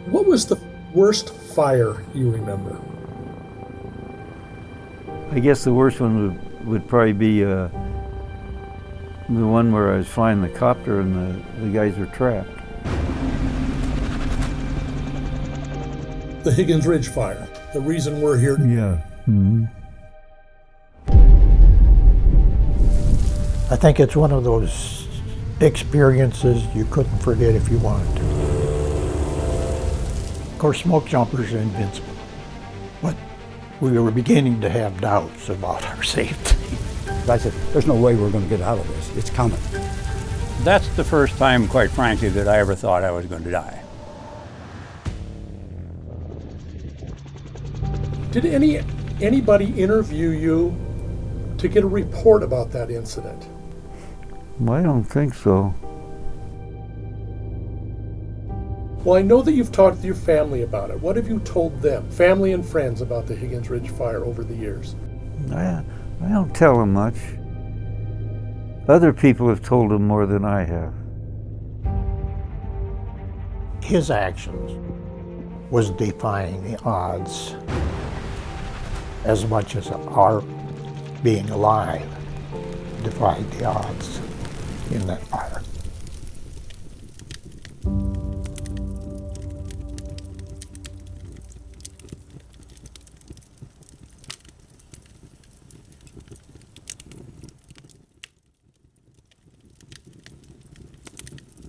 What was the worst fire you remember? I guess the worst one would probably be the one where I was flying the copter and the guys were trapped. The Higgins Ridge fire. The reason we're here. Yeah. Mm-hmm. I think it's one of those experiences you couldn't forget if you wanted to. Of course, smoke jumpers are invincible, but we were beginning to have doubts about our safety. I said, there's no way we're going to get out of this. It's coming. That's the first time, quite frankly, that I ever thought I was going to die. Did anybody interview you to get a report about that incident? Well, I don't think so. Well, I know that you've talked to your family about it. What have you told them, family and friends, about the Higgins Ridge fire over the years? I don't tell them much. Other people have told them more than I have. His actions was defying the odds as much as our being alive defied the odds in that fire.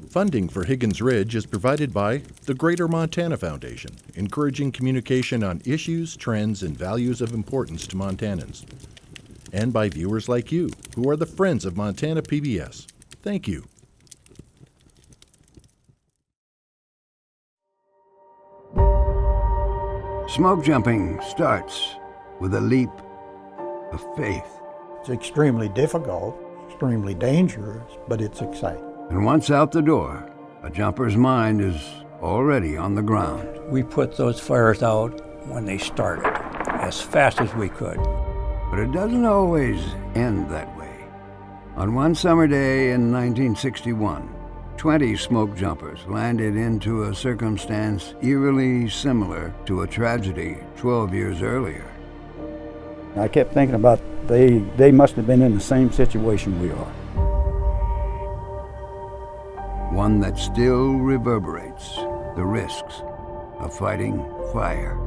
Funding for Higgins Ridge is provided by the Greater Montana Foundation, encouraging communication on issues, trends, and values of importance to Montanans. And by viewers like you, who are the friends of Montana PBS. Thank you. Smoke jumping starts with a leap of faith. It's extremely difficult, extremely dangerous, but it's exciting. And once out the door, a jumper's mind is already on the ground. We put those fires out when they started, as fast as we could. But it doesn't always end that way. On one summer day in 1961, 20 smoke jumpers landed into a circumstance eerily similar to a tragedy 12 years earlier. I kept thinking about they must have been in the same situation we are. One that still reverberates the risks of fighting fire.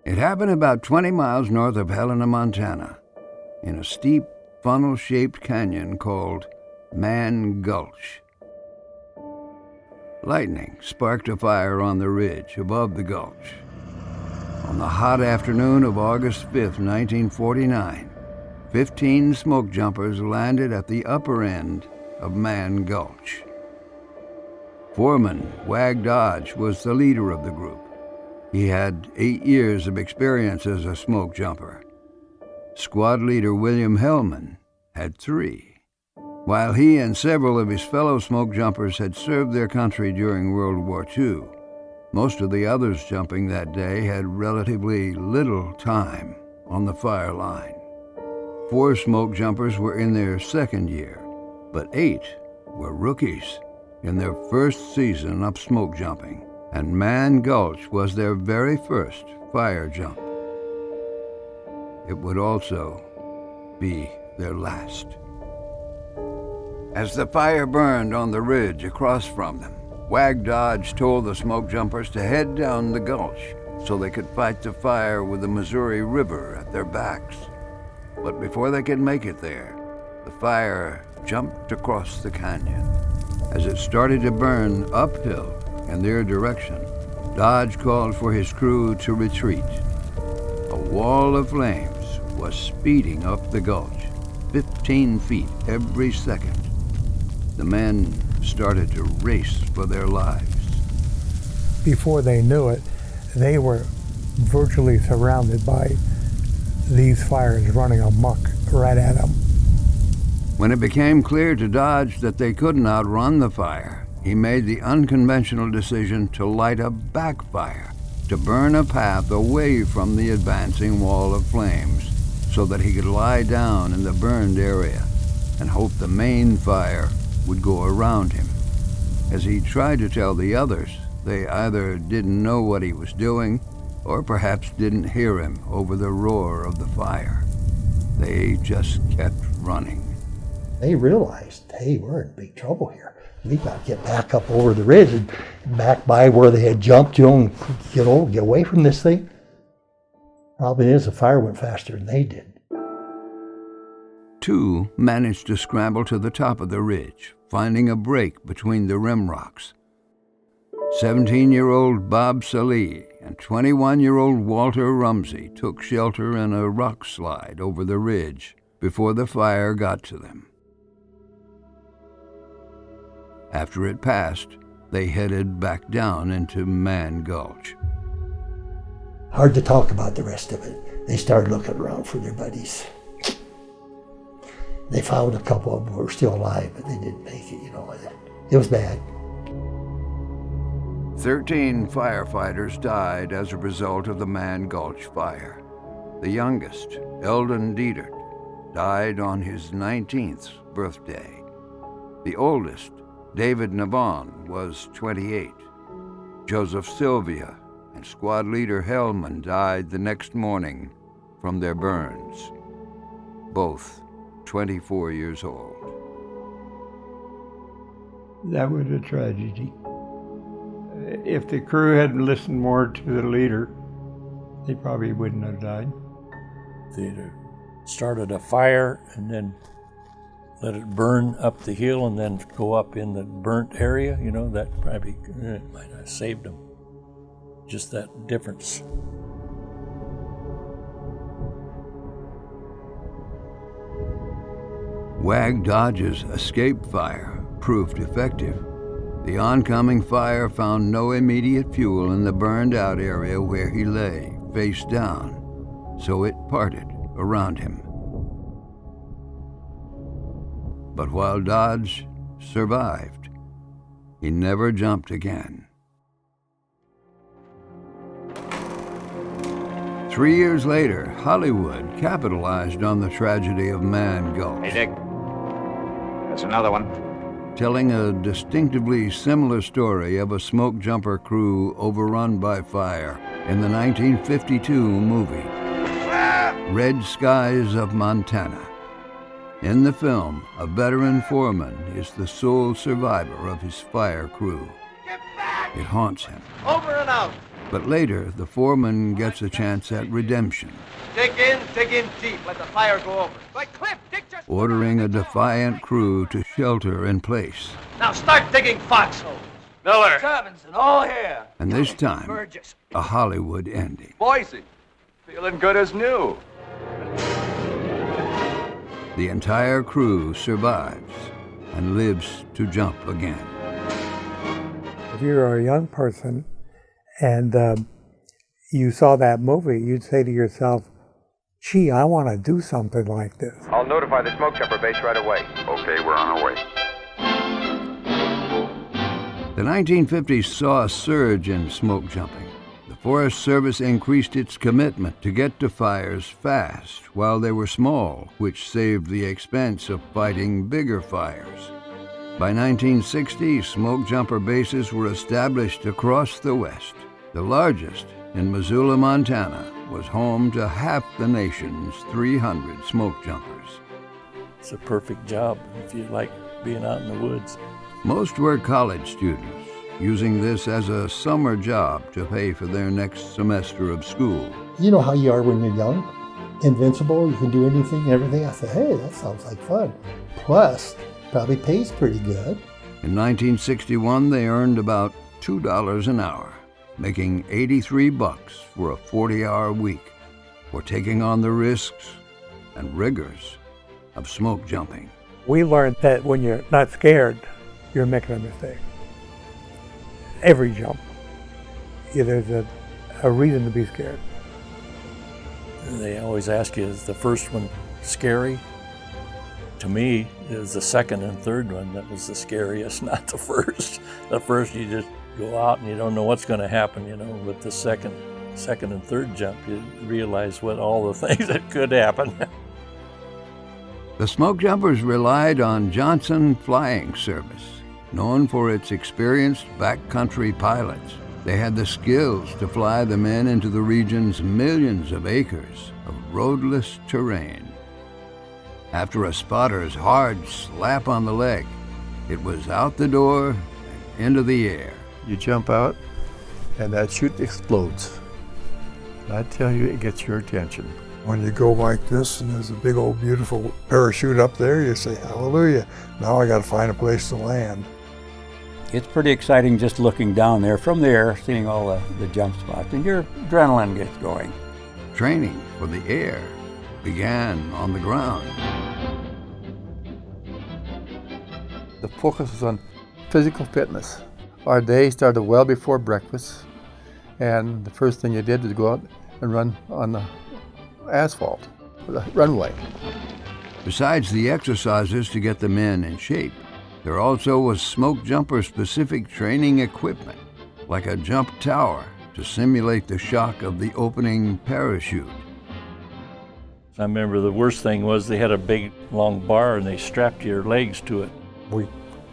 It happened about 20 miles north of Helena, Montana, in a steep, funnel-shaped canyon called Man Gulch. Lightning sparked a fire on the ridge above the gulch. On the hot afternoon of August 5th, 1949, 15 smoke jumpers landed at the upper end of Man Gulch. Foreman Wag Dodge was the leader of the group. He had 8 years of experience as a smoke jumper. Squad leader William Hellman had 3. While he and several of his fellow smoke jumpers had served their country during World War II, most of the others jumping that day had relatively little time on the fire line. 4 smoke jumpers were in their second year, but 8 were rookies in their first season of smoke jumping, and Man Gulch was their very first fire jump. It would also be their last. As the fire burned on the ridge across from them, Wag Dodge told the smoke jumpers to head down the gulch so they could fight the fire with the Missouri River at their backs. But before they could make it there, the fire jumped across the canyon. As it started to burn uphill in their direction, Dodge called for his crew to retreat. A wall of flames was speeding up the gulch, 15 feet every second. The men started to race for their lives. Before they knew it, they were virtually surrounded by these fires running amok right at them. When it became clear to Dodge that they couldn't outrun the fire, he made the unconventional decision to light a backfire, to burn a path away from the advancing wall of flames so that he could lie down in the burned area and hope the main fire would go around him. As he tried to tell the others, they either didn't know what he was doing or perhaps didn't hear him over the roar of the fire. They just kept running. They realized, hey, we're in big trouble here. We got to get back up over the ridge and back by where they had jumped, and get away from this thing. Problem is, the fire went faster than they did. Two managed to scramble to the top of the ridge, finding a break between the rim rocks. 17-year-old Bob Salih and 21-year-old Walter Rumsey took shelter in a rock slide over the ridge before the fire got to them. After it passed, they headed back down into Man Gulch. Hard to talk about the rest of it. They started looking around for their buddies. They found a couple of them who were still alive, but they didn't make it, It was bad. 13 firefighters died as a result of the Man Gulch fire. The youngest, Eldon Dietert, died on his 19th birthday. The oldest, David Navon, was 28. Joseph Sylvia and squad leader Hellman died the next morning from their burns, both 24 years old. That was a tragedy. If the crew hadn't listened more to the leader, they probably wouldn't have died. They'd have started a fire and then let it burn up the hill and then go up in the burnt area, that probably might have saved them. Just that difference. Wag Dodge's escape fire proved effective. The oncoming fire found no immediate fuel in the burned-out area where he lay, face down, so it parted around him. But while Dodge survived, he never jumped again. 3 years later, Hollywood capitalized on the tragedy of Man Gulch. Hey, Dick. That's another one. Telling a distinctively similar story of a smoke jumper crew overrun by fire in the 1952 movie, Red Skies of Montana. In the film, a veteran foreman is the sole survivor of his fire crew. It haunts him. Over and out. But later, the foreman gets a chance at redemption. Dig in deep. Let the fire go over. Like Cliff, dig just... Ordering a defiant crew to shelter in place. Now start digging foxholes. Miller. Turbines and all here. And this time, a Hollywood ending. Boise. Feeling good as new. The entire crew survives and lives to jump again. If you're a young person and you saw that movie, you'd say to yourself, gee, I want to do something like this. I'll notify the smoke jumper base right away. Okay, we're on our way. The 1950s saw a surge in smoke jumping. The Forest Service increased its commitment to get to fires fast while they were small, which saved the expense of fighting bigger fires. By 1960, smoke jumper bases were established across the West. The largest, in Missoula, Montana, was home to half the nation's 300 smoke jumpers. It's a perfect job if you like being out in the woods. Most were college students, using this as a summer job to pay for their next semester of school. You know how you are when you're young? Invincible, you can do anything and everything. I said, hey, that sounds like fun. Plus, probably pays pretty good. In 1961, they earned about $2 an hour, making $83 for a 40-hour week for taking on the risks and rigors of smoke jumping. We learned that when you're not scared, you're making a mistake. Every jump, there's a reason to be scared. They always ask you, is the first one scary? To me, it was the second and third one that was the scariest, not the first. The first, you just go out and you don't know what's going to happen, you know. With the second and third jump, you realize what all the things that could happen. The smoke jumpers relied on Johnson Flying Service, known for its experienced backcountry pilots. They had the skills to fly the men into the region's millions of acres of roadless terrain. After a spotter's hard slap on the leg, it was out the door and into the air. You jump out, and that chute explodes. And I tell you, it gets your attention. When you go like this and there's a big old beautiful parachute up there, you say, hallelujah, now I got to find a place to land. It's pretty exciting just looking down there from the air, seeing all the jump spots, and your adrenaline gets going. Training for the air began on the ground. The focus was on physical fitness. Our day started well before breakfast, and the first thing you did was go out and run on the asphalt, the runway. Besides the exercises to get the men in shape, there also was smoke jumper specific training equipment, like a jump tower to simulate the shock of the opening parachute. I remember the worst thing was they had a big long bar and they strapped your legs to it. We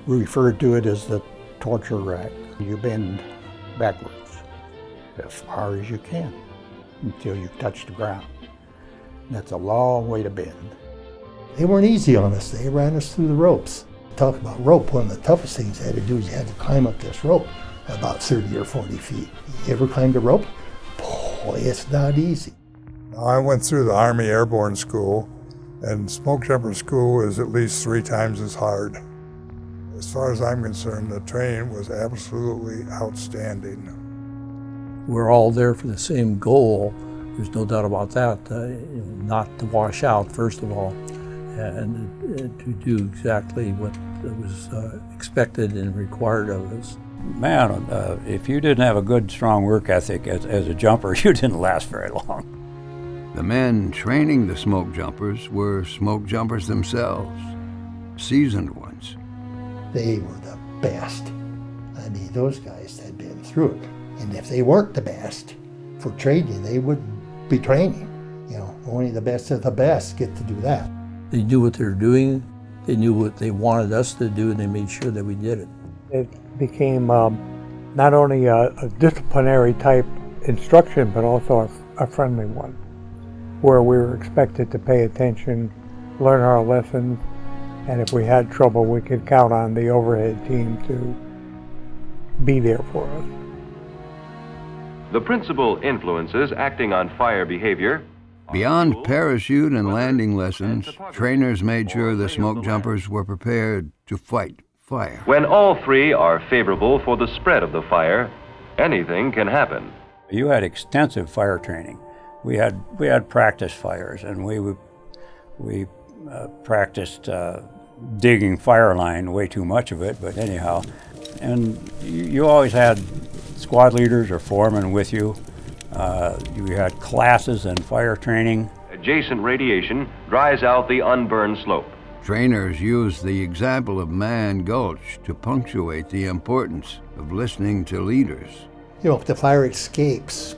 referred to it as the torture rack. You bend backwards as far as you can until you touch the ground. That's a long way to bend. They weren't easy on us. They ran us through the ropes. Talk about rope, one of the toughest things you had to do is you had to climb up this rope about 30 or 40 feet. You ever climbed a rope? Boy, it's not easy. I went through the Army Airborne School, and smoke jumper school is at least 3 times as hard. As far as I'm concerned, the training was absolutely outstanding. We're all there for the same goal. There's no doubt about that. Not to wash out, first of all, and to do exactly what was expected and required of us. Man, if you didn't have a good, strong work ethic as a jumper, you didn't last very long. The men training the smoke jumpers were smoke jumpers themselves, seasoned ones. They were the best. I mean, those guys had been through it. And if they weren't the best for training, they would be training. You know, only the best of the best get to do that. They knew what they were doing, they knew what they wanted us to do, and they made sure that we did it. It became not only a disciplinary type instruction, but also a friendly one, where we were expected to pay attention, learn our lessons, and if we had trouble, we could count on the overhead team to be there for us. The principal influences acting on fire behavior. Beyond parachute and landing lessons, trainers made sure the smoke jumpers were prepared to fight fire. When all three are favorable for the spread of the fire, anything can happen. You had extensive fire training. We had practice fires, and we practiced digging fire line, way too much of it, but anyhow. And you always had squad leaders or foremen with you. You had classes and fire training. Adjacent radiation dries out the unburned slope. Trainers used the example of Man Gulch to punctuate the importance of listening to leaders. You know, if the fire escapes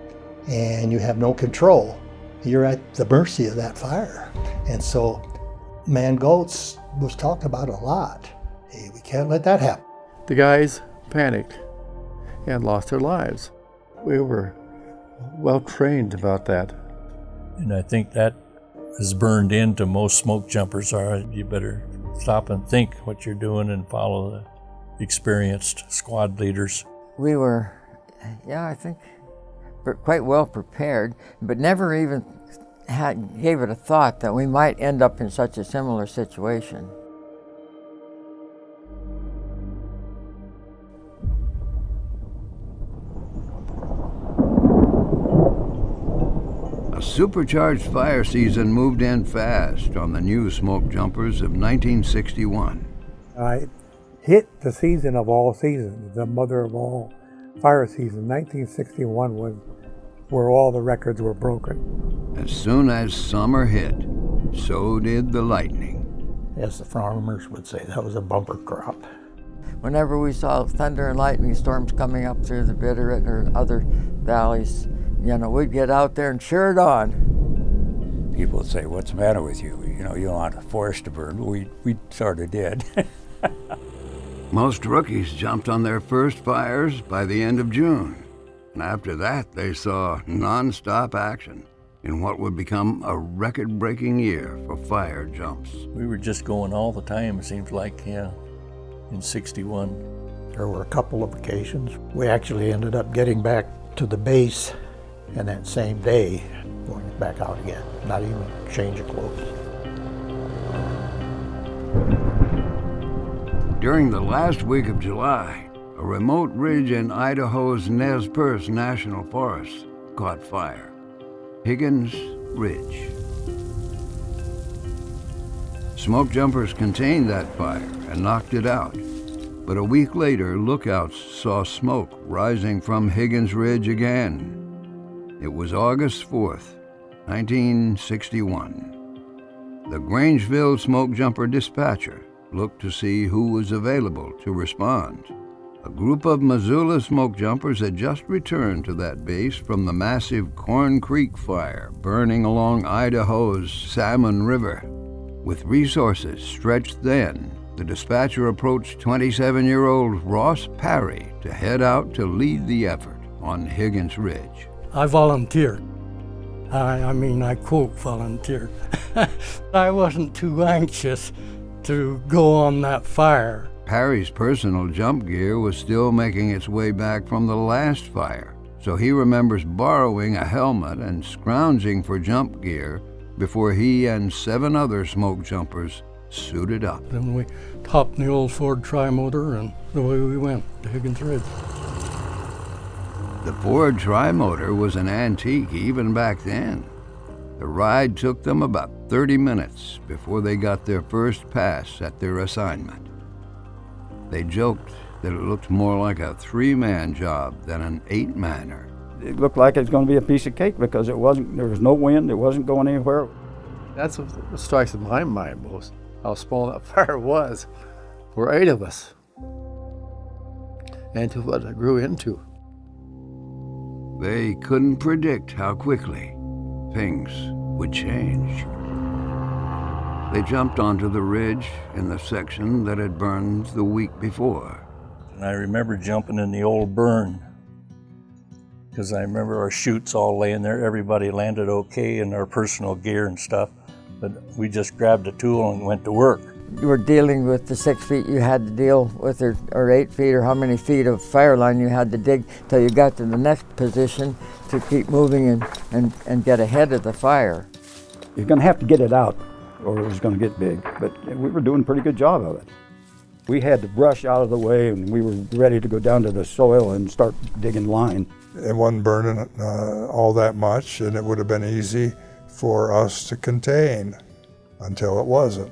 and you have no control, you're at the mercy of that fire. And so Man Gulch was talked about a lot. Hey, we can't let that happen. The guys panicked and lost their lives. We were well trained about that. And I think that is burned into most smoke jumpers are. You better stop and think what you're doing and follow the experienced squad leaders. We were, I think, quite well prepared, but never even gave it a thought that we might end up in such a similar situation. A supercharged fire season moved in fast on the new smoke jumpers of 1961. I hit the season of all seasons, the mother of all fire seasons. 1961 was where all the records were broken. As soon as summer hit, so did the lightning. as the farmers would say, that was a bumper crop. Whenever we saw thunder and lightning storms coming up through the Bitterroot or other valleys, you know, we'd get out there and cheer it on. People would say, "What's the matter with you? You know, you don't want a forest to burn." But we sort of did. Most rookies jumped on their first fires by the end of June. And after that, they saw non-stop action in what would become a record-breaking year for fire jumps. We were just going all the time, it seems like, yeah, in '61. There were a couple of occasions. We actually ended up getting back to the base, and that same day, going back out again, not even a change of clothes. During the last week of July, a remote ridge in Idaho's Nez Perce National Forest caught fire. Higgins Ridge. Smoke jumpers contained that fire and knocked it out. But a week later, lookouts saw smoke rising from Higgins Ridge again. It was August 4th, 1961. The Grangeville smoke jumper dispatcher looked to see who was available to respond. A group of Missoula smoke jumpers had just returned to that base from the massive Corn Creek fire burning along Idaho's Salmon River. With resources stretched thin, the dispatcher approached 27-year-old Ross Parry to head out to lead the effort on Higgins Ridge. I volunteered. I quote volunteered. I wasn't too anxious to go on that fire. Parry's personal jump gear was still making its way back from the last fire, so he remembers borrowing a helmet and scrounging for jump gear before he and 7 other smoke jumpers suited up. Then we hopped in the old Ford Tri-Motor, and away we went to Higgins Ridge. The Ford Tri-Motor was an antique even back then. The ride took them about 30 minutes before they got their first pass at their assignment. They joked that it looked more like a 3-man job than an 8-manner. It looked like it was going to be a piece of cake because there was no wind, it wasn't going anywhere. That's what strikes in my mind most, how small that fire was. There were 8 of us. And to what it grew into. They couldn't predict how quickly things would change. They jumped onto the ridge in the section that had burned the week before. And I remember jumping in the old burn, because I remember our chutes all laying there. Everybody landed okay in our personal gear and stuff, but we just grabbed a tool and went to work. You were dealing with the 6 feet you had to deal with, or 8 feet, or how many feet of fire line you had to dig till you got to the next position to keep moving and get ahead of the fire. You're going to have to get it out, or it was going to get big, but we were doing a pretty good job of it. We had the brush out of the way, and we were ready to go down to the soil and start digging line. It wasn't burning all that much, and it would have been easy for us to contain until it wasn't.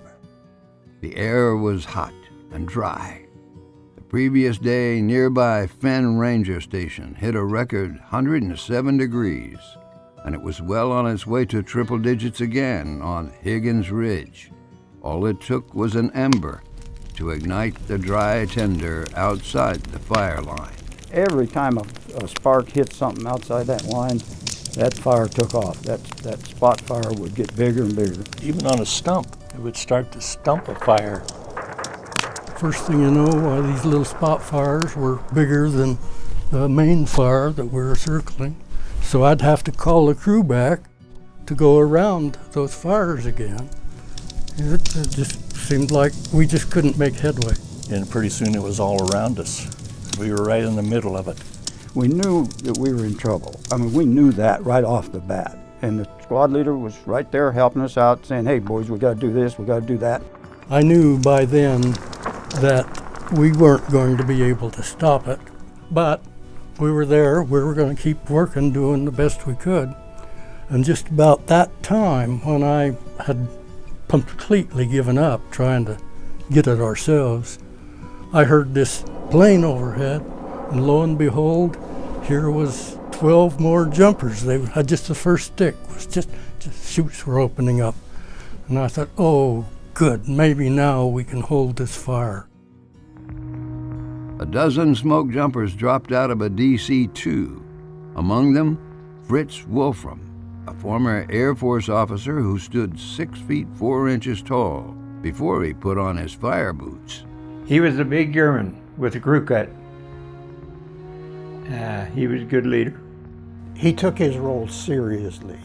The air was hot and dry. The previous day, nearby Fenn Ranger Station hit a record 107 degrees, and it was well on its way to triple digits again on Higgins Ridge. All it took was an ember to ignite the dry tinder outside the fire line. Every time a spark hit something outside that line, that fire took off. That spot fire would get bigger and bigger. Even on a stump, it would start to stump a fire. First thing you know, these little spot fires were bigger than the main fire that we were circling. So I'd have to call the crew back to go around those fires again. It just seemed like we just couldn't make headway. And pretty soon it was all around us. We were right in the middle of it. We knew that we were in trouble. We knew that right off the bat. And the squad leader was right there helping us out, saying, "Hey boys, we got to do this, we got to do that." I knew by then that we weren't going to be able to stop it, but we were there, we were going to keep working, doing the best we could. And just about that time, when I had completely given up trying to get it ourselves, I heard this plane overhead, and lo and behold, here was 12 more jumpers. They had just the first stick, was just chutes were opening up. And I thought, oh good, maybe now we can hold this fire. A dozen smoke jumpers dropped out of a DC-2. Among them, Fritz Wolfram, a former Air Force officer who stood 6 feet 4 inches tall before he put on his fire boots. He was a big German with a crew cut. He was a good leader. He took his role seriously.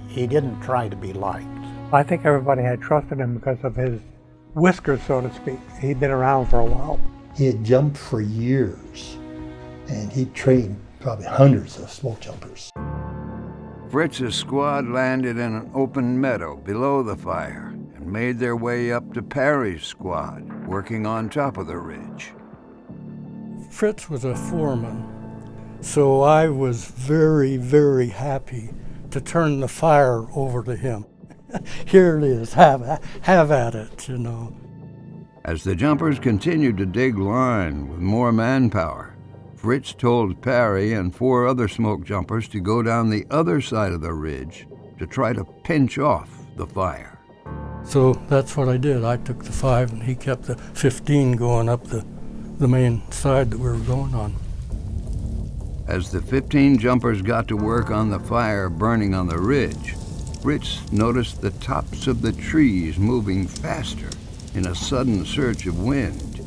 He didn't try to be liked. I think everybody had trusted him because of his whiskers, so to speak. He'd been around for a while. He had jumped for years, and he trained probably hundreds of smoke jumpers. Fritz's squad landed in an open meadow below the fire and made their way up to Parry's squad, working on top of the ridge. Fritz was a foreman, so I was very, very happy to turn the fire over to him. Here it is, have at it, you know. As the jumpers continued to dig line with more manpower, Fritz told Parry and 4 other smoke jumpers to go down the other side of the ridge to try to pinch off the fire. So that's what I did. I took the 5 and he kept the 15 going up the main side that we were going on. As the 15 jumpers got to work on the fire burning on the ridge, Fritz noticed the tops of the trees moving faster in a sudden surge of wind.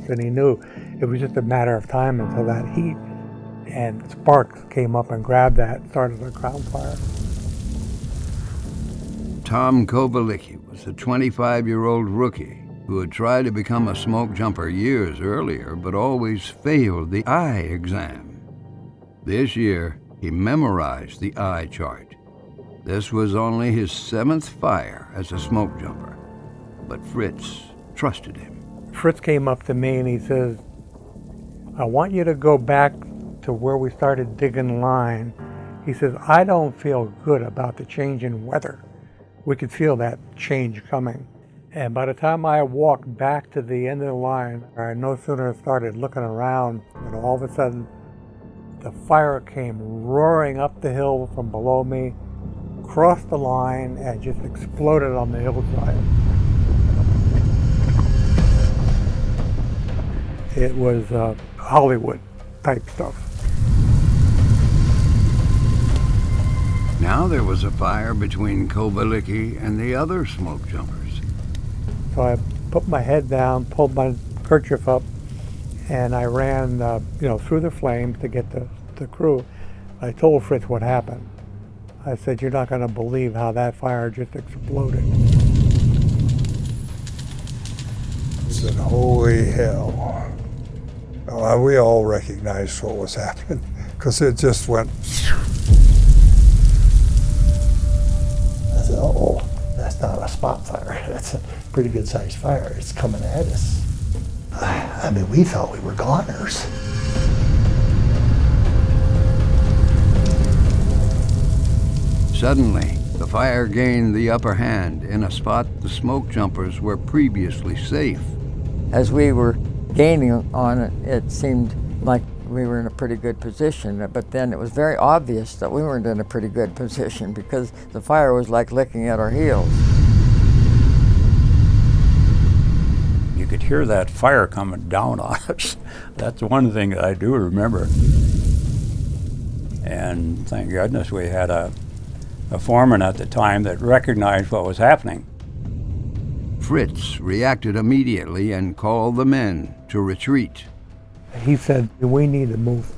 And he knew it was just a matter of time until that heat and sparks came up and grabbed that and started a ground fire. Tom Kovalicki was a 25-year-old rookie who had tried to become a smoke jumper years earlier but always failed the eye exam. This year, he memorized the eye chart. This was only his 7th fire as a smoke jumper, but Fritz trusted him. Fritz came up to me and he says, I want you to go back to where we started digging line. He says, I don't feel good about the change in weather. We could feel that change coming. And by the time I walked back to the end of the line, I no sooner started looking around than all of a sudden the fire came roaring up the hill from below me, crossed the line, and just exploded on the hillside. It was Hollywood type stuff. Now there was a fire between Kovalicki and the other smoke jumpers. So I put my head down, pulled my kerchief up, and I ran through the flames to get the crew. I told Fritz what happened. I said, you're not going to believe how that fire just exploded. I said, holy hell. Well, we all recognized what was happening because it just went. I said, oh, that's not a spot fire. That's a pretty good sized fire. It's coming at us. I mean, we thought we were goners. Suddenly, the fire gained the upper hand in a spot the smoke jumpers were previously safe. As we were gaining on it, it seemed like we were in a pretty good position, but then it was very obvious that we weren't in a pretty good position because the fire was like licking at our heels. You could hear that fire coming down on us. That's one thing that I do remember. And thank goodness we had a foreman at the time that recognized what was happening. Fritz reacted immediately and called the men to retreat. He said, we need to move.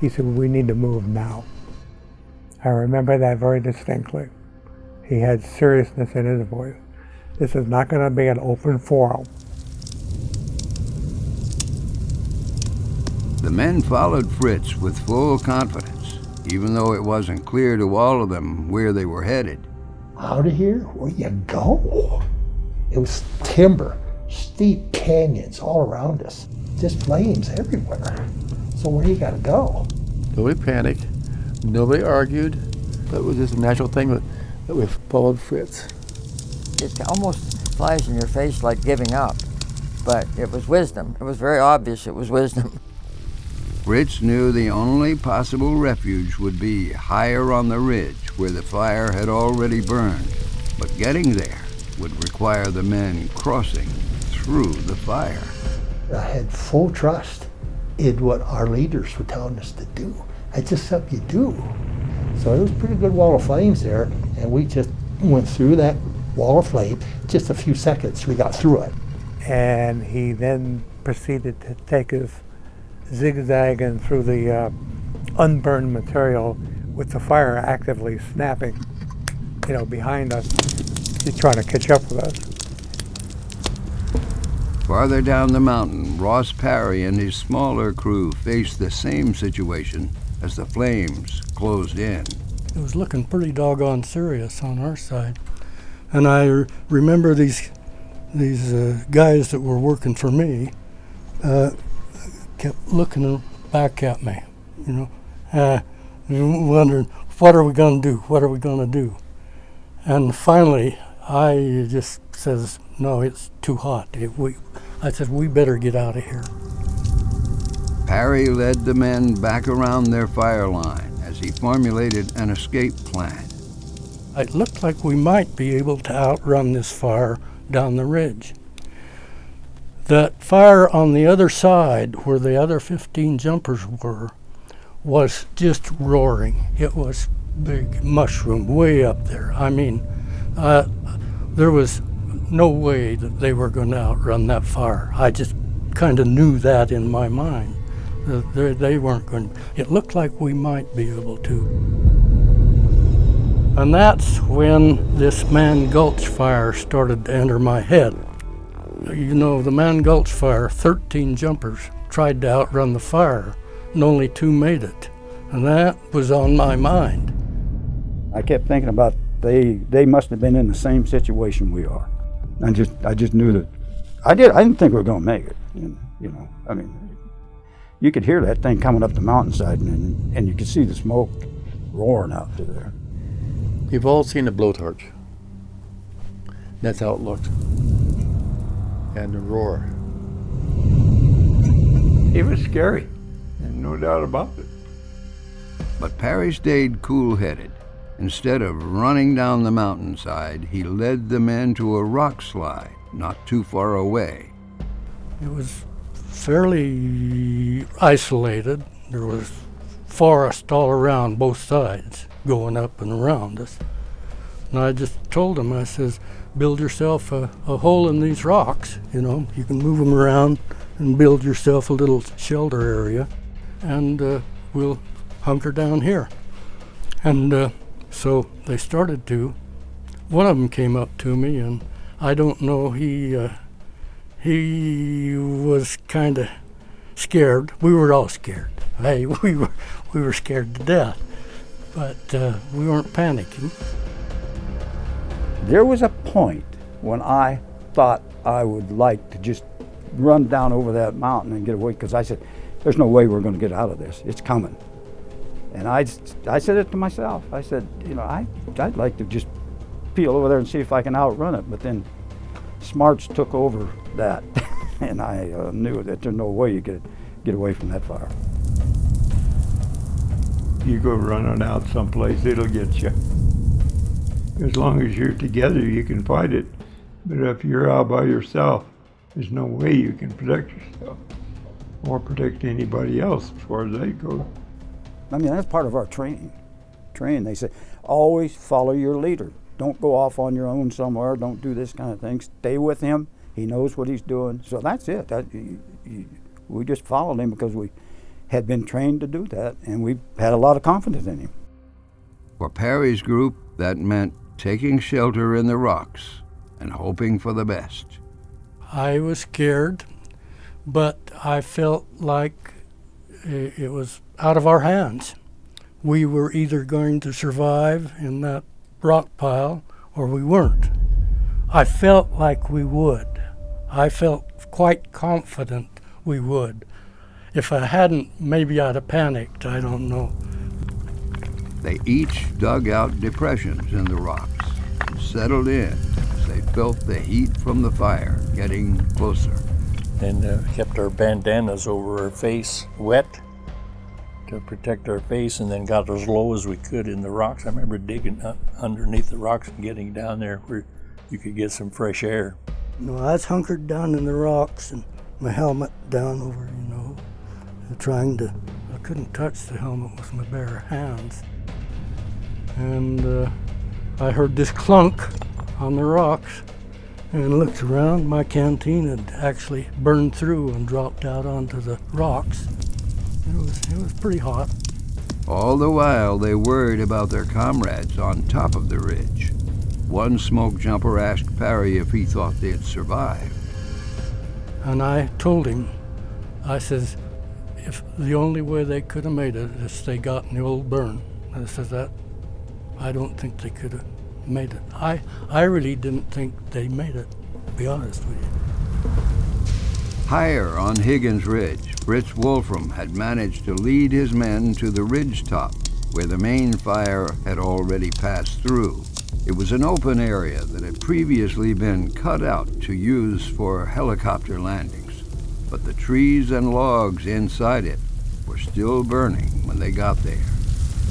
He said, we need to move now. I remember that very distinctly. He had seriousness in his voice. This is not going to be an open forum. The men followed Fritz with full confidence, even though it wasn't clear to all of them where they were headed. Out of here? Where you go? It was timber, steep canyons all around us, just flames everywhere. So where you gotta go? Nobody panicked, nobody argued. That was just a natural thing that we followed Fritz. It almost flies in your face like giving up, but it was wisdom. It was very obvious it was wisdom. Fritz knew the only possible refuge would be higher on the ridge where the fire had already burned. But getting there would require the men crossing through the fire. I had full trust in what our leaders were telling us to do. It's just something you do. So it was a pretty good wall of flames there, and we just went through that wall of flame. Just a few seconds, we got through it. And he then proceeded to take us zigzagging through the unburned material with the fire actively snapping, behind us. He's trying to catch up with us. Farther down the mountain, Ross Parry and his smaller crew faced the same situation as the flames closed in. It was looking pretty doggone serious on our side. And I remember these guys that were working for me kept looking back at me, wondering, what are we going to do? What are we going to do? And finally, I just says, no, it's too hot. I said, we better get out of here. Parry led the men back around their fire line as he formulated an escape plan. It looked like we might be able to outrun this fire down the ridge. That fire on the other side, where the other 15 jumpers were, was just roaring. It was big mushroom way up there. I mean, there was no way that they were going to outrun that fire. I just kind of knew that in my mind. They weren't going to. It looked like we might be able to. And that's when this Man Gulch fire started to enter my head. The Man Gulch fire, 13 jumpers tried to outrun the fire, and only 2 made it. And that was on my mind. I kept thinking about they must have been in the same situation we are. I just knew that. I didn't think we were going to make it. I mean, you could hear that thing coming up the mountainside, and you could see the smoke roaring out through there. You've all seen a blowtorch. That's how it looked. And the roar. It was scary, and no doubt about it. But Parry stayed cool-headed. Instead of running down the mountainside, he led the men to a rock slide not too far away. It was fairly isolated. There was forest all around both sides, going up and around us. And I just told them, I says, build yourself a hole in these rocks, you can move them around and build yourself a little shelter area, and we'll hunker down here. And so they started to. One of them came up to me, and I don't know, he was kind of scared. We were all scared. Hey, we were scared to death, but we weren't panicking. There was a point when I thought I would like to just run down over that mountain and get away, because I said, there's no way we're going to get out of this. It's coming. And I said it to myself. I said, I'd like to just peel over there and see if I can outrun it. But then smarts took over that, and I knew that there's no way you could get away from that fire. You go running out someplace, it'll get you. As long as you're together, you can fight it. But if you're out by yourself, there's no way you can protect yourself or protect anybody else as far as they go. I mean, that's part of our training. They say, always follow your leader. Don't go off on your own somewhere. Don't do this kind of thing. Stay with him. He knows what he's doing. So that's it. We just followed him because we had been trained to do that, and we had a lot of confidence in him. For Parry's group, that meant taking shelter in the rocks and hoping for the best. I was scared, but I felt like it was out of our hands. We were either going to survive in that rock pile or we weren't. I felt like we would. I felt quite confident we would. If I hadn't, maybe I'd have panicked, I don't know. They each dug out depressions in the rocks and settled in as they felt the heat from the fire getting closer. And kept our bandanas over our face wet to protect our face, and then got as low as we could in the rocks. I remember digging underneath the rocks and getting down there. We you could get some fresh air. No, I was hunkered down in the rocks and my helmet down over, I couldn't touch the helmet with my bare hands. And I heard this clunk on the rocks and looked around. My canteen had actually burned through and dropped out onto the rocks. It was pretty hot. All the while, they worried about their comrades on top of the ridge. One smoke jumper asked Parry if he thought they'd survive. And I told him, I says, if the only way they could have made it is they got in the old burn. I says that, I don't think they could have made it. I really didn't think they made it, to be honest with you. Higher on Higgins Ridge, Fritz Wolfram had managed to lead his men to the ridge top, where the main fire had already passed through. It was an open area that had previously been cut out to use for helicopter landings, but the trees and logs inside it were still burning when they got there.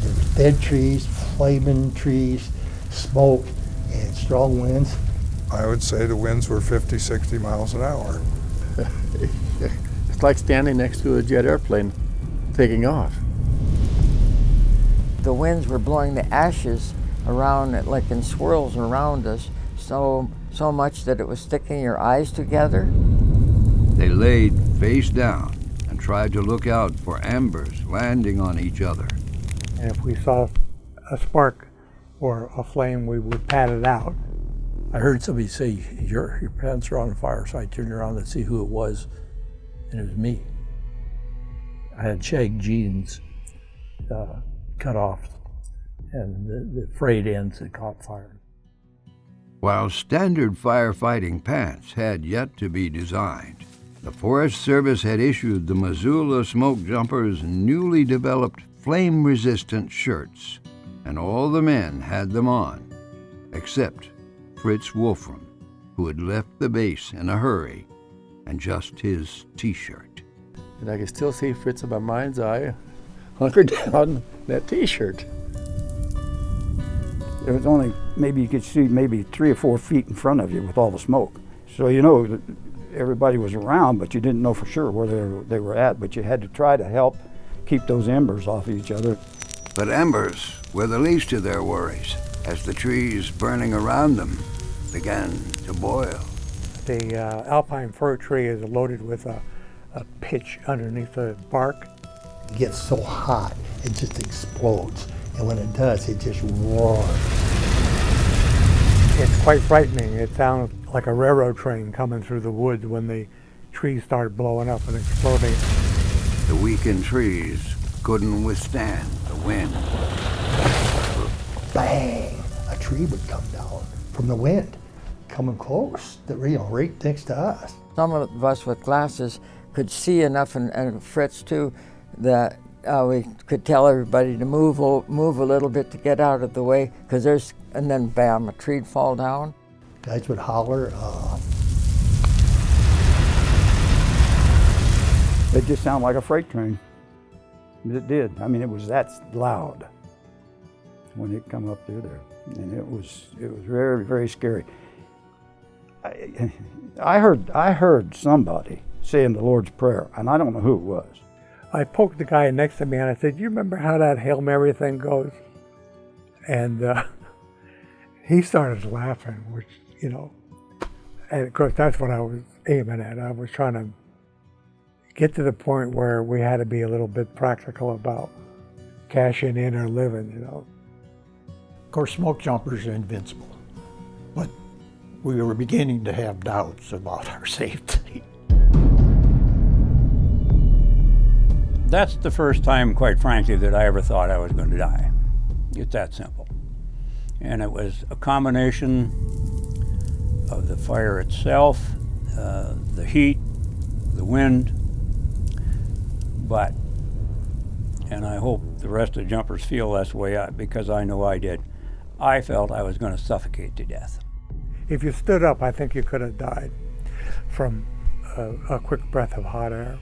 There's dead trees, flaming trees, smoke, and strong winds. I would say the winds were 50, 60 miles an hour. It's like standing next to a jet airplane taking off. The winds were blowing the ashes around it like in swirls around us, so much that it was sticking your eyes together. They laid face down and tried to look out for embers landing on each other. And if we saw a spark or a flame, we would pat it out. I heard somebody say, your pants are on fire, so I turned around to see who it was, and it was me. I had shag jeans cut off, and the frayed ends had caught fire. While standard firefighting pants had yet to be designed, the Forest Service had issued the Missoula Smoke Jumpers newly developed flame-resistant shirts, and all the men had them on, except Fritz Wolfram, who had left the base in a hurry, and just his T-shirt. And I could still see Fritz in my mind's eye, hunkered down in that T-shirt. There was only, maybe you could see maybe 3 or 4 feet in front of you with all the smoke. So you know everybody was around, but you didn't know for sure where they were at, but you had to try to help keep those embers off of each other. But embers were the least of their worries, as the trees burning around them began to boil. The alpine fir tree is loaded with a pitch underneath the bark. It gets so hot, it just explodes. And when it does, it just roars. It's quite frightening. It sounds like a railroad train coming through the woods when the trees start blowing up and exploding. The weakened trees couldn't withstand the wind. Bang! A tree would come down from the wind, coming close, right next to us. Some of us with glasses could see enough, and Fritz too, that we could tell everybody to move a little bit to get out of the way, because and then bam, a tree'd fall down. Guys would holler. It just sounded like a freight train. It did. I mean, it was that loud when it come up through there, and it was very, very scary. I heard somebody saying the Lord's Prayer, and I don't know who it was. I poked the guy next to me and I said, "You remember how that Hail Mary thing goes?" And he started laughing, which, and of course that's what I was aiming at. I was trying to get to the point where we had to be a little bit practical about cashing in or living, Of course, smoke jumpers are invincible, but we were beginning to have doubts about our safety. That's the first time, quite frankly, that I ever thought I was going to die. It's that simple. And it was a combination of the fire itself, the heat, the wind, but, and I hope the rest of the jumpers feel this way because I know I did, I felt I was going to suffocate to death. If you stood up, I think you could have died from a quick breath of hot air.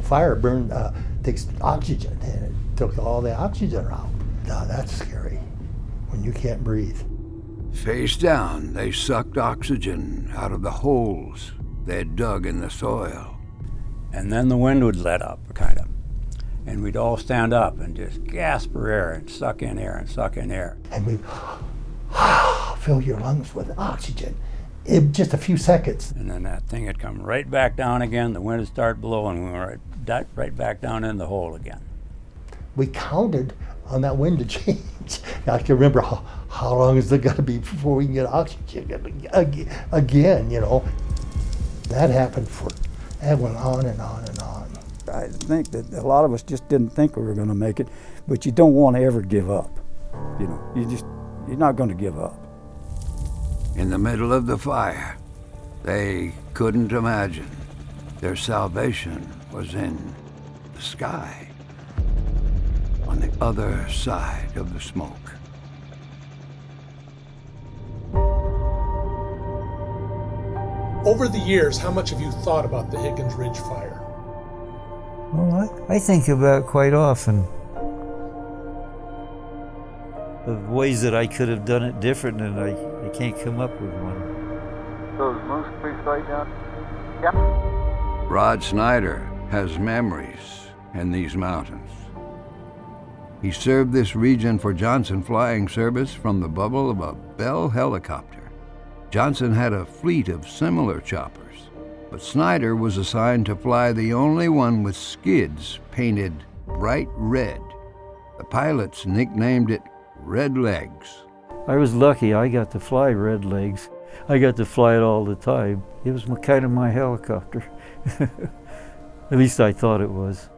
Fire burned, takes oxygen, and it took all the oxygen out. Now that's scary, when you can't breathe. Face down, they sucked oxygen out of the holes they'd dug in the soil. And then the wind would let up, kind of. And we'd all stand up and just gasp for air and suck in air and suck in air. And we fill your lungs with oxygen in just a few seconds. And then that thing would come right back down again, the wind would start blowing, we were right back down in the hole again. We counted on that wind to change. I can remember how long is it going to be before we can get oxygen again, you know. That happened that went on and on and on. I think that a lot of us just didn't think we were going to make it, but you don't want to ever give up. You know, you're not going to give up. In the middle of the fire, they couldn't imagine their salvation was in the sky, on the other side of the smoke. Over the years, how much have you thought about the Higgins Ridge fire? Well, I think about it quite often. Of ways that I could have done it different, and I can't come up with one. Those Moose Creek right down? Yep. Rod Snyder has memories in these mountains. He served this region for Johnson Flying Service from the bubble of a Bell helicopter. Johnson had a fleet of similar choppers, but Snyder was assigned to fly the only one with skids painted bright red. The pilots nicknamed it Red Legs. I was lucky I got to fly Red Legs. I got to fly it all the time. It was kind of my helicopter. At least I thought it was.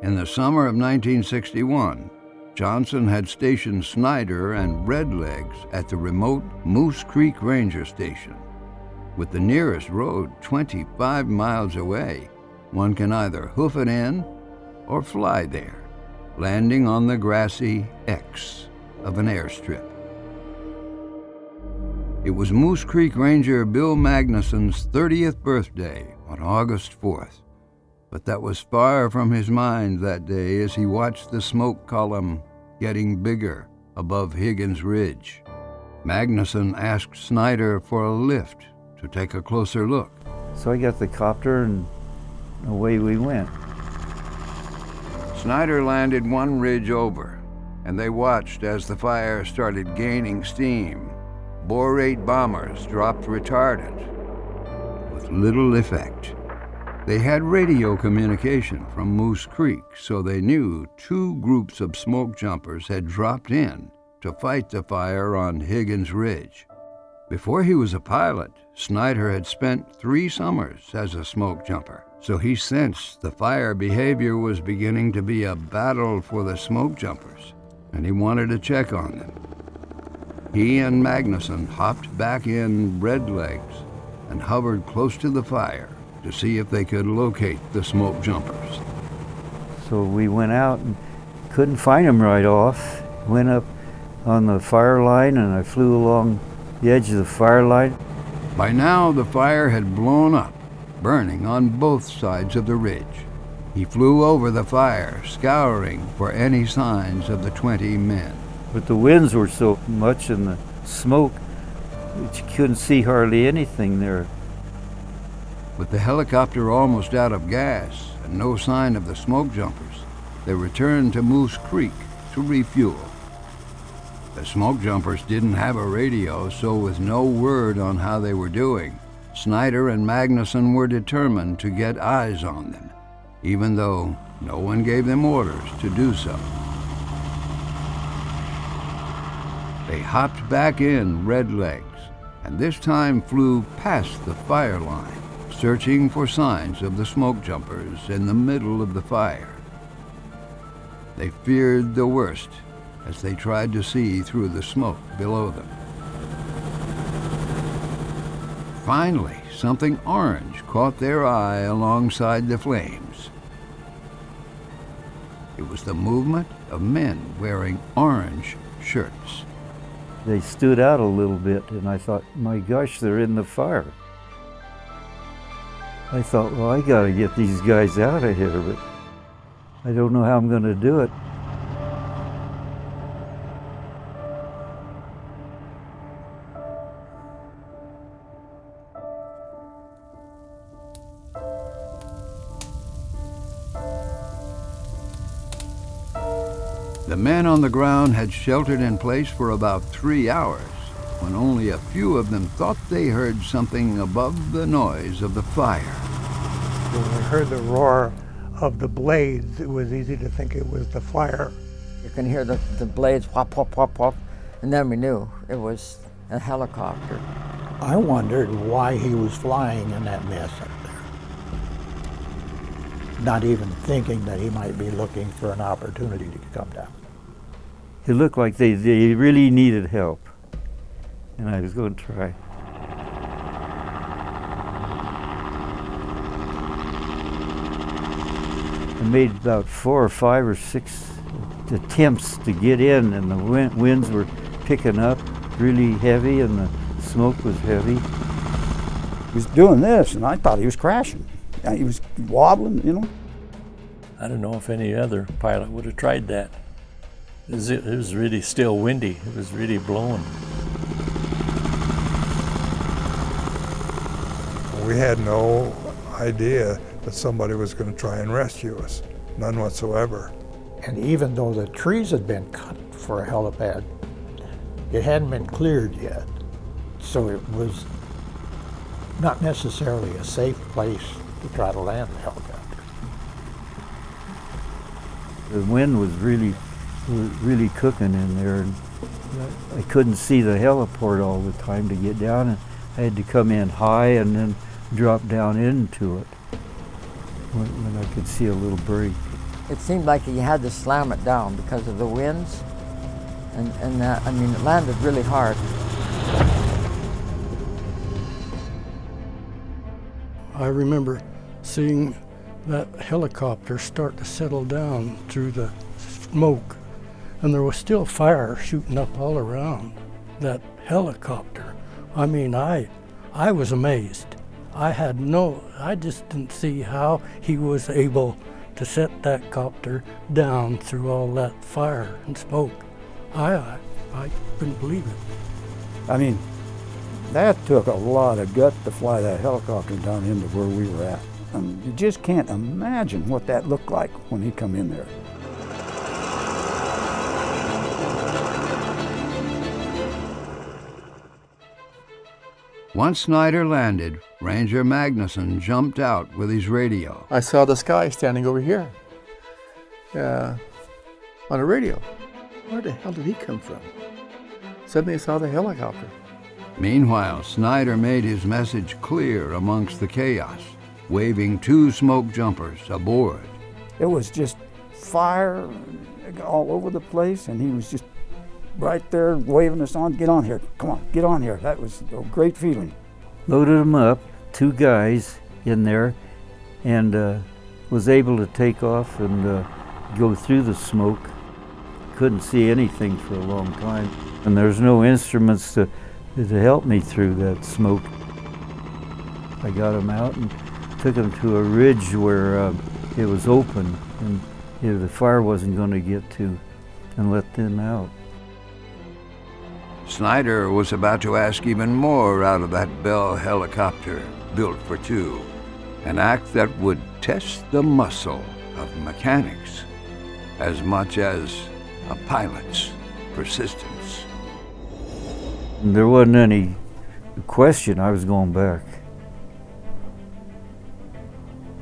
In the summer of 1961, Johnson had stationed Snyder and Red Legs at the remote Moose Creek Ranger Station. With the nearest road 25 miles away, one can either hoof it in or fly there, landing on the grassy X of an airstrip. It was Moose Creek Ranger Bill Magnuson's 30th birthday on August 4th, but that was far from his mind that day as he watched the smoke column getting bigger above Higgins Ridge. Magnuson asked Snyder for a lift to take a closer look. So I got the copter and away we went. Snyder landed one ridge over, and they watched as the fire started gaining steam. Bore-8 bombers dropped retardant with little effect. They had radio communication from Moose Creek, so they knew two groups of smoke jumpers had dropped in to fight the fire on Higgins Ridge. Before he was a pilot, Snyder had spent 3 summers as a smoke jumper, so he sensed the fire behavior was beginning to be a battle for the smoke jumpers, and he wanted to check on them. He and Magnuson hopped back in Red Legs and hovered close to the fire to see if they could locate the smoke jumpers. So we went out and couldn't find them right off. Went up on the fire line and I flew along the edge of the fire line. By now the fire had blown up, burning on both sides of the ridge. He flew over the fire, scouring for any signs of the 20 men. But the winds were so much in the smoke that you couldn't see hardly anything there. With the helicopter almost out of gas and no sign of the smoke jumpers, they returned to Moose Creek to refuel. The smoke jumpers didn't have a radio, so with no word on how they were doing, Snyder and Magnuson were determined to get eyes on them, even though no one gave them orders to do so. They hopped back in Red Legs, and this time flew past the fire line, searching for signs of the smoke jumpers in the middle of the fire. They feared the worst as they tried to see through the smoke below them. Finally, something orange caught their eye alongside the flames. It was the movement of men wearing orange shirts. They stood out a little bit, and I thought, my gosh, they're in the fire. I thought, well, I gotta get these guys out of here, but I don't know how I'm gonna do it. The men on the ground had sheltered in place for about 3 hours when only a few of them thought they heard something above the noise of the fire. When we heard the roar of the blades, it was easy to think it was the fire. You can hear the blades whop, whop, whop, whop, and then we knew it was a helicopter. I wondered why he was flying in that mess up there. Not even thinking that he might be looking for an opportunity to come down. It looked like they really needed help, and I was going to try. I made about 4 or 5 or 6 attempts to get in, and the winds were picking up really heavy, and the smoke was heavy. He was doing this, and I thought he was crashing. He was wobbling, you know. I don't know if any other pilot would have tried that. It was really still windy. It was really blowing. We had no idea that somebody was going to try and rescue us. None whatsoever. And even though the trees had been cut for a helipad, it hadn't been cleared yet. So it was not necessarily a safe place to try to land the helicopter. The wind was really cooking in there, and I couldn't see the heliport all the time to get down, and I had to come in high and then drop down into it when I could see a little break. It seemed like you had to slam it down because of the winds, and I mean, it landed really hard. I remember seeing that helicopter start to settle down through the smoke, and there was still fire shooting up all around that helicopter. I mean, I was amazed. I just didn't see how he was able to set that copter down through all that fire and smoke. I couldn't believe it. I mean, that took a lot of gut to fly that helicopter down into where we were at. You just can't imagine what that looked like when he come in there. Once Snyder landed, Ranger Magnuson jumped out with his radio. I saw this guy standing over here on a radio. Where the hell did he come from? Suddenly I saw the helicopter. Meanwhile, Snyder made his message clear amongst the chaos, waving 2 smoke jumpers aboard. It was just fire all over the place, and he was just right there waving us on. Get on here, come on, get on here. That was a great feeling. Loaded them up, 2 guys in there, and was able to take off and go through the smoke. Couldn't see anything for a long time, and there's no instruments to help me through that smoke. I got them out and took them to a ridge where it was open, and the fire wasn't going to get to, and let them out. Snyder was about to ask even more out of that Bell helicopter built for 2, an act that would test the muscle of mechanics as much as a pilot's persistence. There wasn't any question I was going back.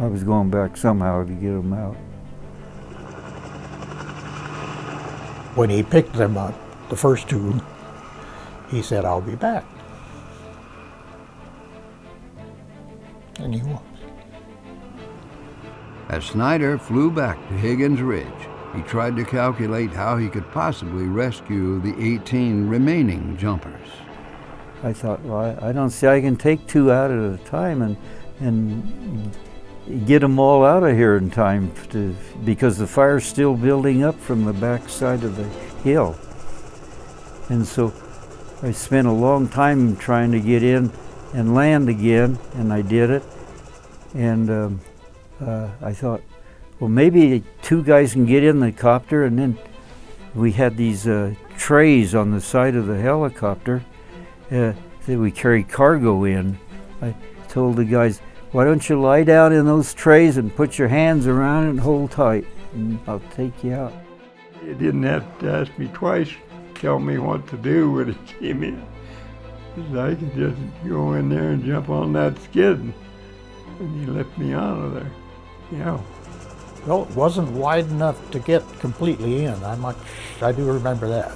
I was going back somehow to get them out. When he picked them up, the first 2, he said, "I'll be back." And he was. As Snyder flew back to Higgins Ridge, he tried to calculate how he could possibly rescue the 18 remaining jumpers. I thought, well, I don't see I can take 2 out at a time and get them all out of here in time because the fire's still building up from the back side of the hill. And so I spent a long time trying to get in and land again, and I did it. And I thought, well, maybe 2 guys can get in the copter, and then we had these trays on the side of the helicopter that we carry cargo in. I told the guys, why don't you lie down in those trays and put your hands around it and hold tight, and I'll take you out. You didn't have to ask me twice, tell me what to do when it came in. 'Cause I could just go in there and jump on that skid and he left me out of there. Yeah. Well, it wasn't wide enough to get completely in. I do remember that.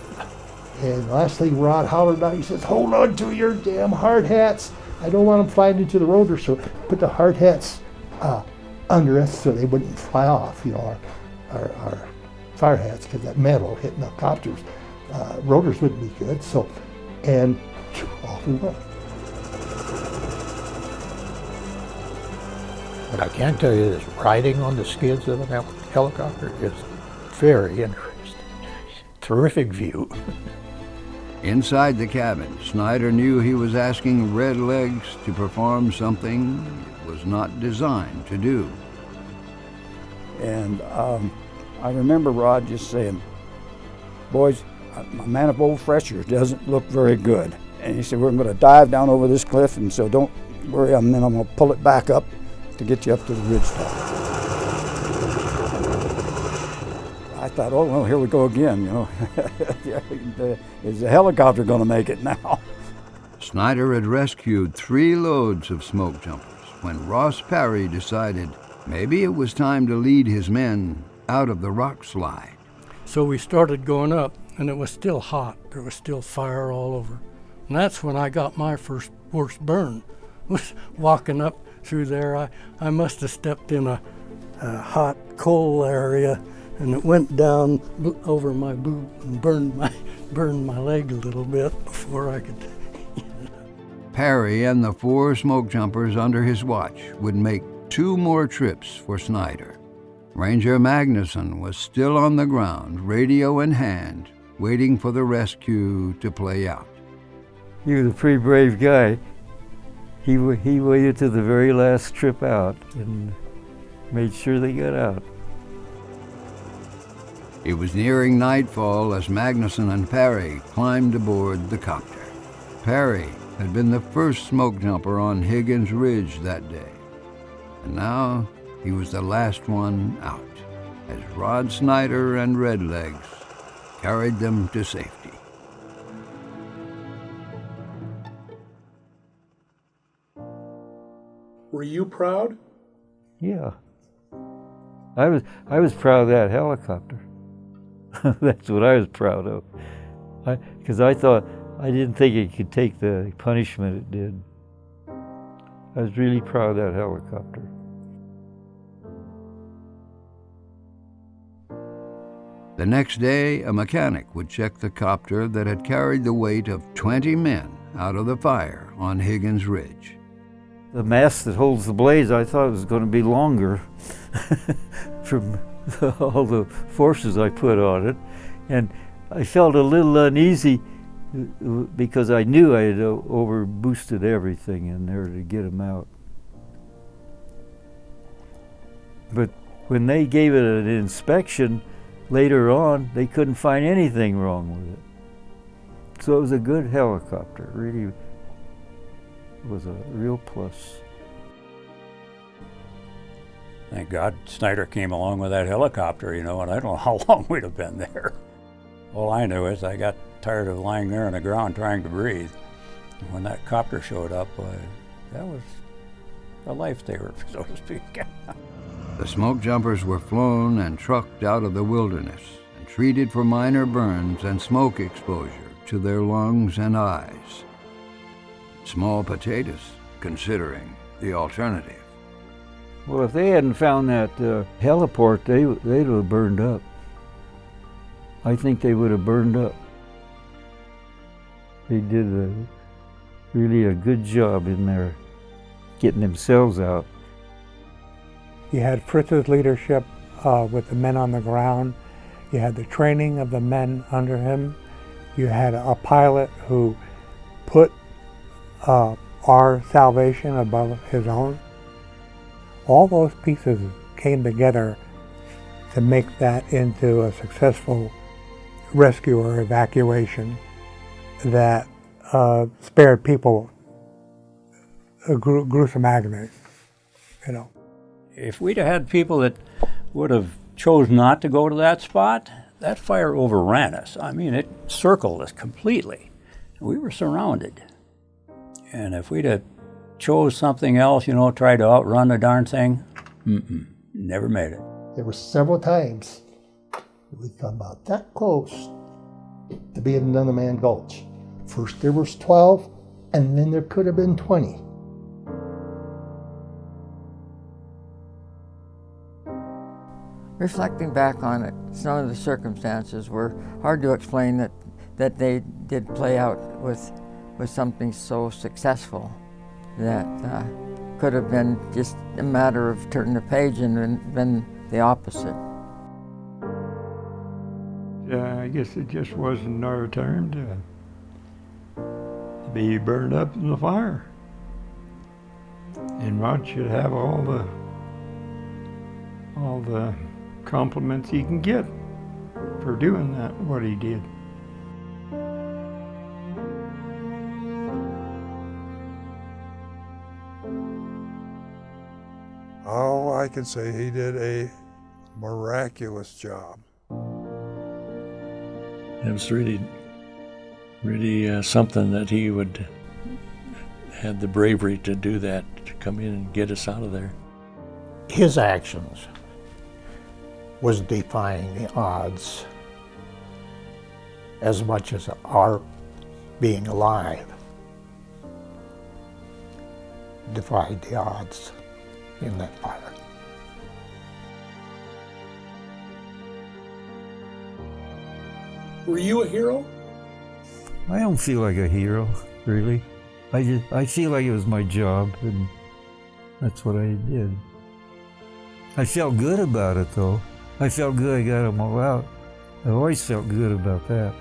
And last thing Rod hollered out, he says, hold on to your damn hard hats. I don't want them flying into the rotor, so put the hard hats under us so they wouldn't fly off, you know, our fire hats, because that metal hitting the copters. Rotors wouldn't be good, so, and off we went. But I can tell you this, riding on the skids of a helicopter is very interesting. Terrific view. Inside the cabin, Snyder knew he was asking Redlegs to perform something it was not designed to do. And I remember Rod just saying, boys, my manifold pressure doesn't look very good. And he said, we're going to dive down over this cliff, and so don't worry, and then I'm going to pull it back up to get you up to the ridge top. I thought, oh, well, here we go again, you know. Is the helicopter going to make it now? Snyder had rescued 3 loads of smoke jumpers when Ross Parry decided maybe it was time to lead his men out of the rock slide. So we started going up, and it was still hot. There was still fire all over. And that's when I got my first worst burn. Was walking up through there. I must have stepped in a hot coal area, and it went down over my boot and burned my leg a little bit before I could. Parry and the 4 smoke jumpers under his watch would make 2 more trips for Snyder. Ranger Magnuson was still on the ground, radio in hand, waiting for the rescue to play out. He was a pretty brave guy. He waited to the very last trip out and made sure they got out. It was nearing nightfall as Magnuson and Parry climbed aboard the copter. Parry had been the first smoke jumper on Higgins Ridge that day, and now he was the last one out as Rod Snyder and Redlegs carried them to safety. Were you proud? Yeah. I was proud of that helicopter. That's what I was proud of. Because I didn't think it could take the punishment it did. I was really proud of that helicopter. The next day, a mechanic would check the copter that had carried the weight of 20 men out of the fire on Higgins Ridge. The mast that holds the blades, I thought it was going to be longer from all the forces I put on it. And I felt a little uneasy because I knew I had over boosted everything in there to get them out. But when they gave it an inspection later on, they couldn't find anything wrong with it. So it was a good helicopter, really was a real plus. Thank God Snyder came along with that helicopter, you know, and I don't know how long we'd have been there. All I knew is I got tired of lying there on the ground trying to breathe. And when that copter showed up, that was a lifesaver, so to speak. The smoke jumpers were flown and trucked out of the wilderness and treated for minor burns and smoke exposure to their lungs and eyes. Small potatoes, considering the alternative. Well, if they hadn't found that heliport, they'd have burned up. I think they would have burned up. They did really a good job in there getting themselves out. You had Fritz's leadership with the men on the ground. You had the training of the men under him. You had a pilot who put our salvation above his own. All those pieces came together to make that into a successful rescue or evacuation that spared people a gruesome agony, you know. If we'd have had people that would have chose not to go to that spot, that fire overran us. I mean, it circled us completely. We were surrounded. And if we'd have chose something else, you know, tried to outrun the darn thing, never made it. There were several times we'd come about that close to being in Another Man Gulch. First there was 12, and then there could have been 20. Reflecting back on it, some of the circumstances were hard to explain that they did play out with something so successful that could have been just a matter of turning the page and been the opposite. I guess it just wasn't our turn to be burned up in the fire. And Rod should have all the compliments he can get for doing that, what he did. Oh, I can say he did a miraculous job. It was really something that he would had the bravery to do that, to come in and get us out of there. His actions was defying the odds as much as our being alive defied the odds in that fire. Were you a hero? I don't feel like a hero, really. I feel like it was my job, and that's what I did. I felt good about it, though. I felt good I got them all out. I've always felt good about that.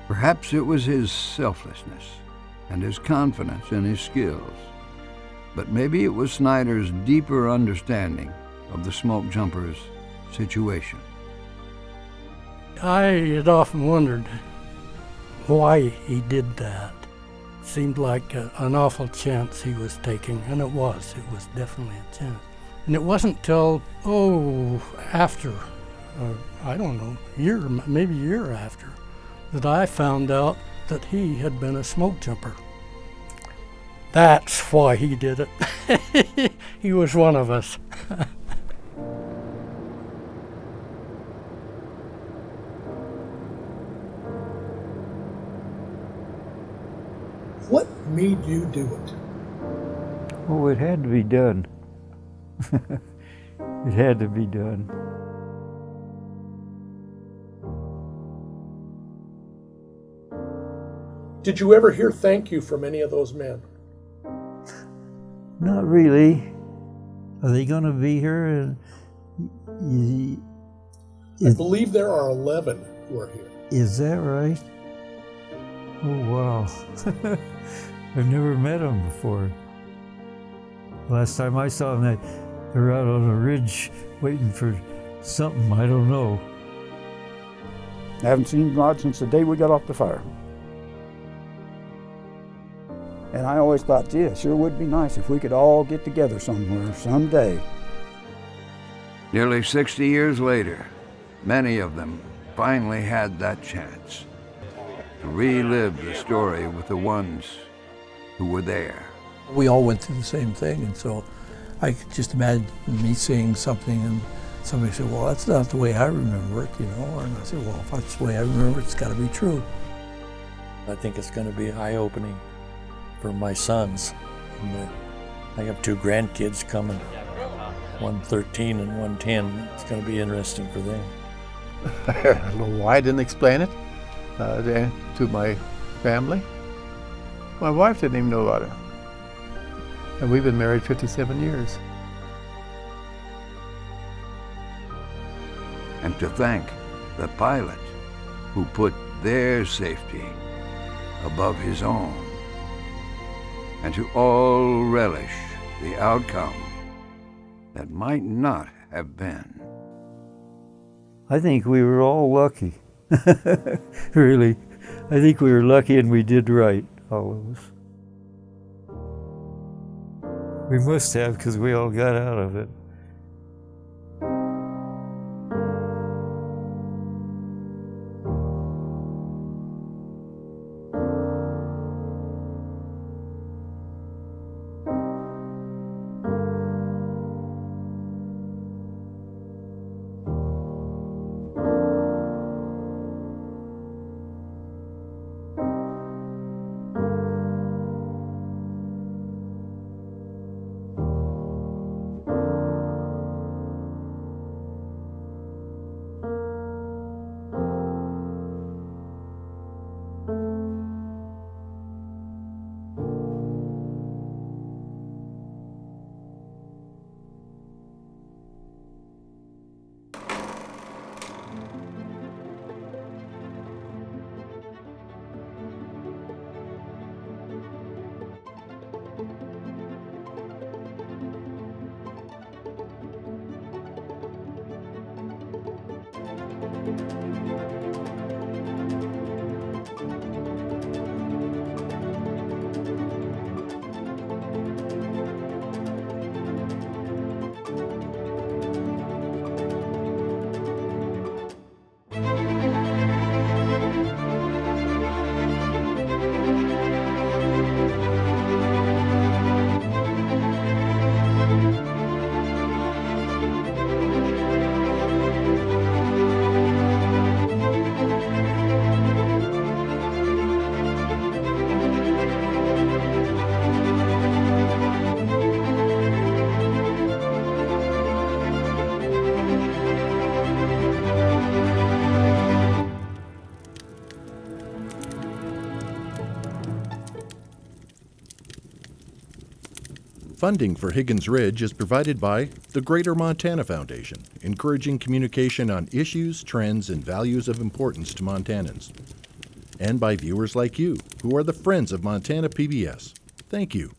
Perhaps it was his selflessness and his confidence in his skills. But maybe it was Snyder's deeper understanding of the smoke jumper's situation. I had often wondered why he did that. Seemed like an awful chance he was taking, and it was definitely a chance. And it wasn't till, after, I don't know, maybe a year after, that I found out that he had been a smoke jumper. That's why he did it. He was one of us. What made you do it? Oh, it had to be done. It had to be done. Did you ever hear thank you from any of those men? Not really. Are they going to be here? I believe there are 11 who are here. Is that right? Oh, wow. I've never met them before. Last time I saw them, they were out on a ridge waiting for something, I don't know. I haven't seen Rod since the day we got off the fire. And I always thought, gee, it sure would be nice if we could all get together somewhere someday. Nearly 60 years later, many of them finally had that chance to relive the story with the ones who were there. We all went through the same thing, and so I could just imagine me saying something and somebody said, well, that's not the way I remember it, you know, and I said, well, if that's the way I remember it, it's got to be true. I think it's going to be eye-opening for my sons. And I have 2 grandkids coming, one 13 and one 10. It's going to be interesting for them. I don't know why I didn't explain it to my family. My wife didn't even know about it. And we've been married 57 years. And to thank the pilot who put their safety above his own, and to all relish the outcome that might not have been. I think we were all lucky. Really. I think we were lucky and we did right, all of us. We must have, because we all got out of it. Funding for Higgins Ridge is provided by the Greater Montana Foundation, encouraging communication on issues, trends, and values of importance to Montanans. And by viewers like you, who are the friends of Montana PBS. Thank you.